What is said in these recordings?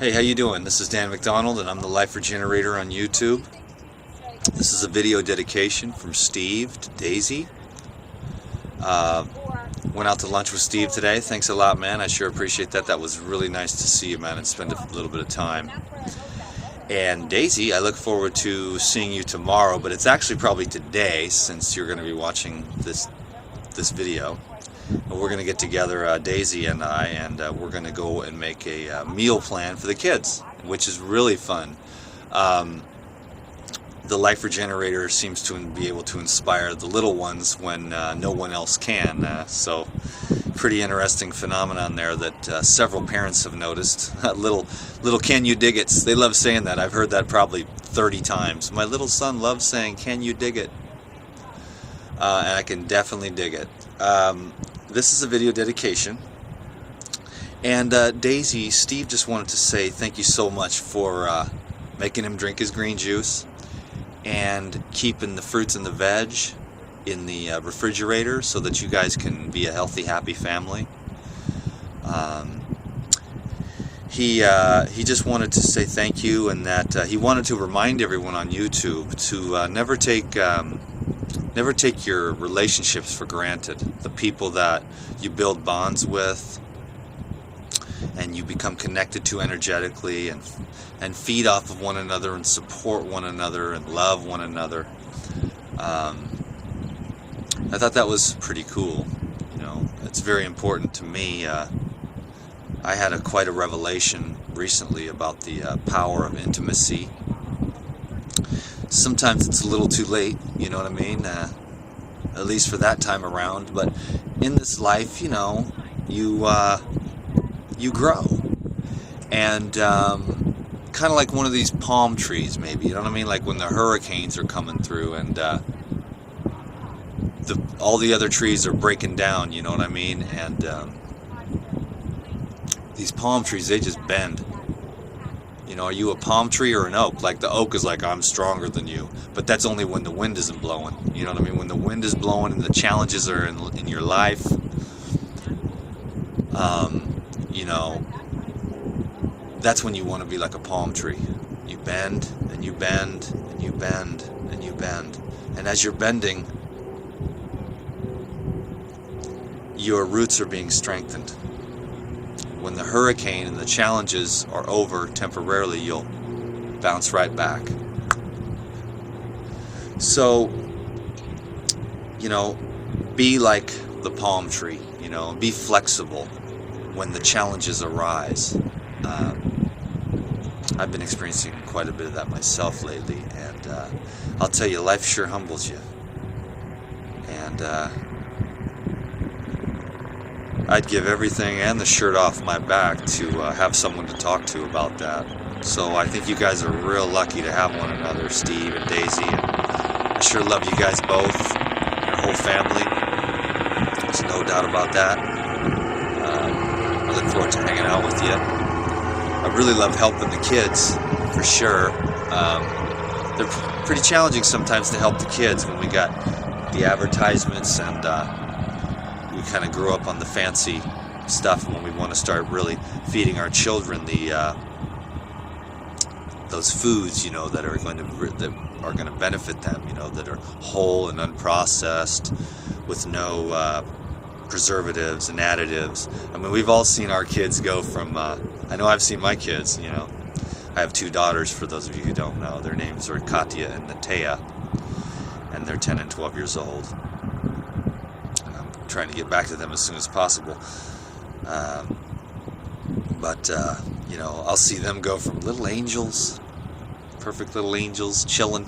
Hey, how you doing? This is Dan McDonald, and I'm the Life Regenerator on YouTube. This is a video dedication from Steve to Daisy. Went out to lunch with Steve today. Thanks a lot, man. I sure appreciate that. That was really nice to see you, man, and spend a little bit of time. And Daisy, I look forward to seeing you tomorrow, but it's actually probably today, since you're going to be watching this video. We're going to get together, Daisy and I, and we're going to go and make a meal plan for the kids, which is really fun. The Life Regenerator seems to be able to inspire the little ones when no one else can. So, pretty interesting phenomenon there that several parents have noticed. little can you dig it? They love saying that. I've heard that probably 30 times. My little son loves saying, "Can you dig it?" And I can definitely dig it. This is a video dedication, and Daisy, Steve just wanted to say thank you so much for making him drink his green juice and keeping the fruits and the veg in the refrigerator so that you guys can be a healthy, happy family. He just wanted to say thank you, and that he wanted to remind everyone on YouTube to never take your relationships for granted. The people that you build bonds with and you become connected to energetically, and feed off of one another and support one another and love one another. I thought that was pretty cool. You know, it's very important to me. I had quite a revelation recently about the power of intimacy. Sometimes it's a little too late, you know what I mean? At least for that time around. But in this life, you know, you grow. And kind of like one of these palm trees, maybe. You know what I mean? Like when the hurricanes are coming through and all the other trees are breaking down, you know what I mean? And these palm trees, they just bend. You know, are you a palm tree or an oak? Like the oak is like, I'm stronger than you. But that's only when the wind isn't blowing. You know what I mean? When the wind is blowing and the challenges are in your life, you know, that's when you want to be like a palm tree. You bend, and you bend, and you bend, and you bend. And as you're bending, your roots are being strengthened. When the hurricane and the challenges are over temporarily, you'll bounce right back. So, you know, be like the palm tree, you know, be flexible when the challenges arise. I've been experiencing quite a bit of that myself lately, and I'll tell you, life sure humbles you. And I'd give everything and the shirt off my back to have someone to talk to about that. So I think you guys are real lucky to have one another, Steve and Daisy, and I sure love you guys both, your whole family. There's no doubt about that. I look forward to hanging out with you. I really love helping the kids, for sure. They're pretty challenging sometimes to help the kids when we got the advertisements, and we kind of grew up on the fancy stuff. When we want to start really feeding our children those foods, you know, that are going to benefit them, you know, that are whole and unprocessed, with no preservatives and additives. I mean, we've all seen our kids go from. I know I've seen my kids. You know, I have 2 daughters. For those of you who don't know, their names are Katya and Natea, and they're 10 and 12 years old. Trying to get back to them as soon as possible, but you know, I'll see them go from little angels, perfect little angels, chilling,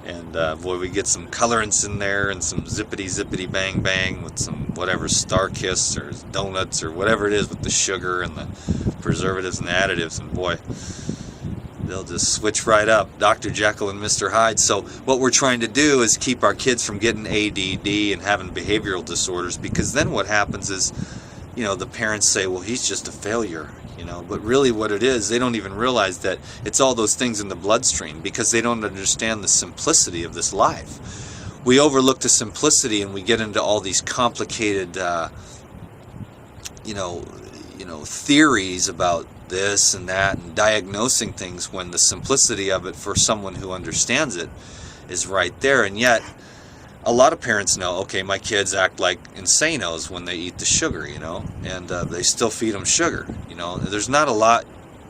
and boy, we get some colorants in there and some zippity bang bang with some whatever Star Kiss or donuts or whatever it is with the sugar and the preservatives and the additives, and boy, they'll just switch right up, Dr. Jekyll and Mr. Hyde. So what we're trying to do is keep our kids from getting ADD and having behavioral disorders, because then what happens is, you know, the parents say, well, he's just a failure, you know, but really what it is, they don't even realize that it's all those things in the bloodstream, because they don't understand the simplicity of this life. We overlook the simplicity and we get into all these complicated, you know, theories about this and that and diagnosing things, when the simplicity of it for someone who understands it is right there. And yet a lot of parents know, okay, my kids act like insanos when they eat the sugar, you know, and they still feed them sugar, you know. There's not a lot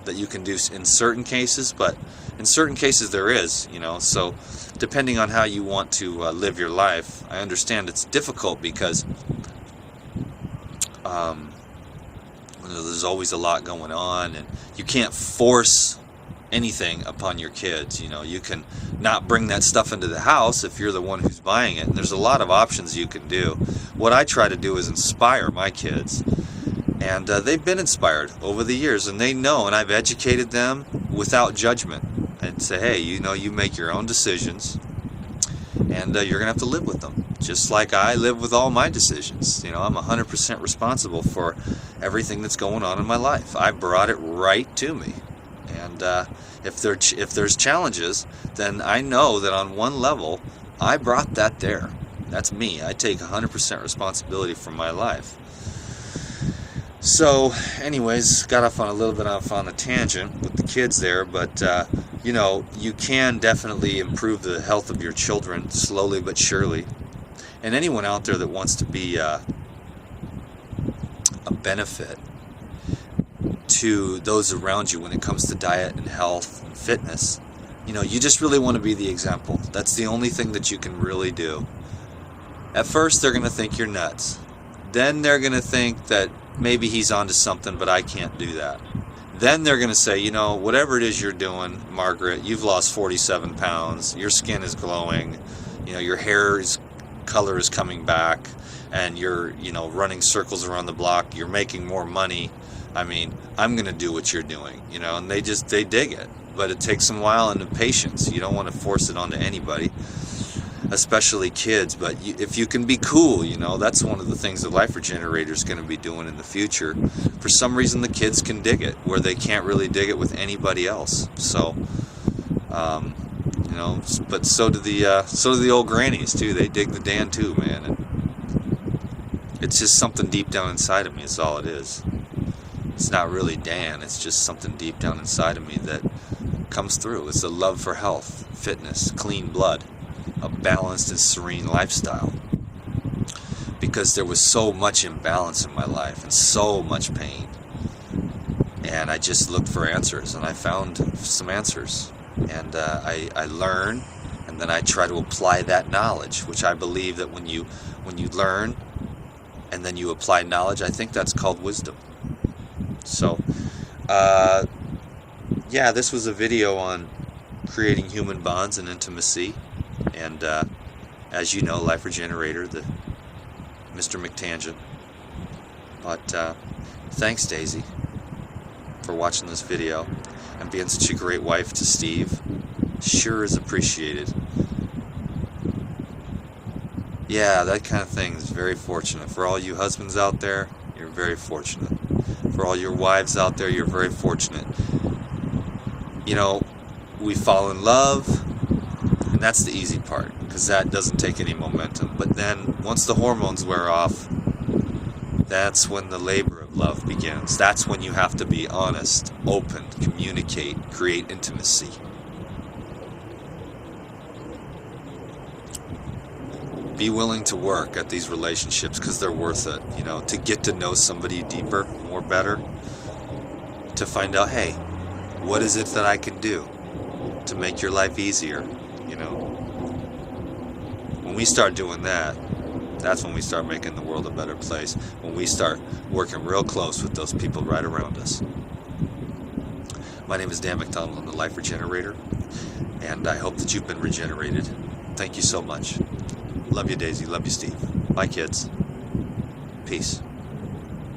that you can do in certain cases, but in certain cases there is, you know. So depending on how you want to live your life, I understand it's difficult because there's always a lot going on, and you can't force anything upon your kids. You know, you can not bring that stuff into the house if you're the one who's buying it, and there's a lot of options you can do. What I try to do is inspire my kids, and they've been inspired over the years, and they know, and I've educated them without judgment and say, hey, you know, you make your own decisions, and you're gonna have to live with them, just like I live with all my decisions. You know, I'm 100% responsible for everything that's going on in my life. I brought it right to me. And if there's challenges, then I know that on one level, I brought that there. That's me. I take 100% responsibility for my life. So, anyways, got off on a little bit on a tangent with the kids there, but you know, you can definitely improve the health of your children slowly but surely. And anyone out there that wants to be a benefit to those around you when it comes to diet and health and fitness, you know, you just really want to be the example. That's the only thing that you can really do. At first they're going to think you're nuts. Then they're going to think that maybe he's onto something, but I can't do that. Then they're going to say, you know, whatever it is you're doing, Margaret, you've lost 47 pounds, your skin is glowing, you know, your color is coming back, and you're, you know, running circles around the block, you're making more money. I mean, I'm going to do what you're doing, you know, and they dig it. But it takes them a while and the patience. You don't want to force it onto anybody, especially kids. But if you can be cool, you know, that's one of the things the Life Regenerator is going to be doing in the future. For some reason, the kids can dig it, where they can't really dig it with anybody else. So, you know, but so do the old grannies too. They dig the Dan too, man. And it's just something deep down inside of me. It's all it is. It's not really Dan, it's just something deep down inside of me that comes through. It's a love for health, fitness, clean blood, a balanced and serene lifestyle. Because there was so much imbalance in my life and so much pain. And I just looked for answers, and I found some answers. And I learn, and then I try to apply that knowledge, which I believe that when you learn and then you apply knowledge, I think that's called wisdom. So, yeah, this was a video on creating human bonds and intimacy. And as you know, Life Regenerator, the Mr. McTangent. But thanks, Daisy, for watching this video and being such a great wife to Steve. Sure is appreciated. Yeah, that kind of thing is very fortunate. For all you husbands out there, you're very fortunate. For all your wives out there, you're very fortunate. You know, we fall in love, and that's the easy part, because that doesn't take any momentum. But then, once the hormones wear off, that's when the labor of love begins. That's when you have to be honest, open, communicate, create intimacy. Be willing to work at these relationships, because they're worth it, you know, to get to know somebody deeper, more better, to find out, hey, what is it that I can do to make your life easier, you know. When we start doing that, that's when we start making the world a better place, when we start working real close with those people right around us. My name is Dan McDonald. I'm the Life Regenerator, and I hope that you've been regenerated. Thank you so much. Love you, Daisy. Love you, Steve. Bye, kids. Peace.